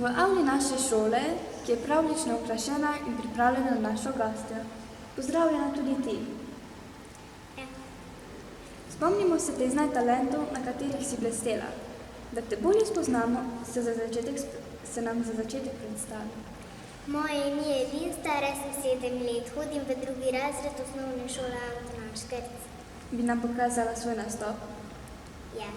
v avli naše šole, ki je pravljično okrašena in pripravljena na našo gostjo. Pozdravljena tudi ti. Spomnimo se te znaj talentov, na katerih si blestela. Da te bolje spoznamo, se nam za začetek predstavi. Moje ime je Lin, stara sem 7 let, hodim v 2. razred osnovne šole Antona Škrc. Bi nam pokazala svoj nastop? Ja.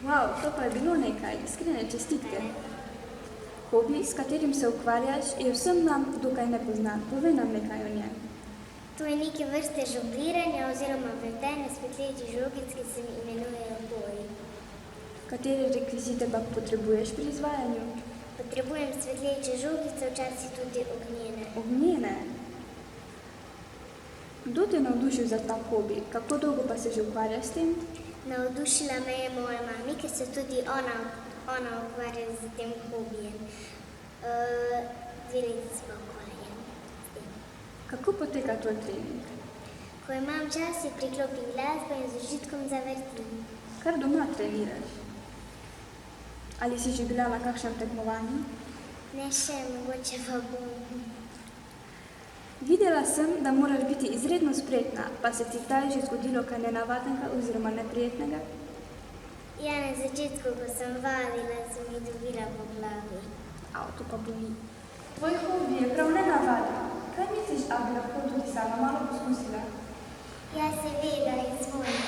Wow, to pa je bilo nekaj, iskrene čestitke. Hobi, s katerim se ukvarjaš, je vsem nam dokaj nepoznan. Povej nam nekaj o njem. To je neke vrste žongliranja oziroma vrtenje svetlečih žogic, ki se mi imenujejo boji. Katere rekvizite pa potrebuješ pri izvajanju? Potrebujem svetleče žogice, včasih tudi ognjene. Ognjene? Kdo te je navdušil za ta hobi? Kako dolgo pa se že ukvarjaš s tem? Navdušila me je moja mami, ker se tudi ona ukvarja z tem hobijem. 2 leti smo ukvarjeni s tem. Kako poteka tvoj trening? Ko imam čas, si priklopim glasbo in z užitkom zavrtim. Kar doma treniraš? Ali si že bila na kakšnem tekmovanju? Ne še, mogoče pa bom. Videla sem, da moraš biti izredno spretna, pa se ti kdaj že zgodilo kaj nenavadnega oziroma neprijetnega? Ja, na začetku, ko sem vadila, sem mi dobila po glavi. To pa boli. Tvoj hobi je prav nenavaden. Kaj misliš, a bi lahko tudi sama malo poskusila? Ja, seveda, izvoli.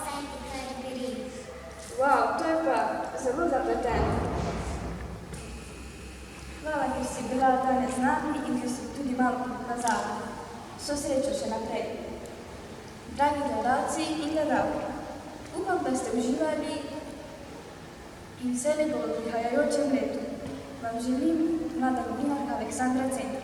Saj ti kar gre. Wow, to je pa zelo zapleteno. Hvala, ker si bila danes z nami in ker si tudi malo pokazala. Vso srečo še naprej. Dragi gledalci in gledalke, upam, da ste uživali in vse lepo v prihajajočem letu. Vam želim mlada novinarka Aleksandra Center.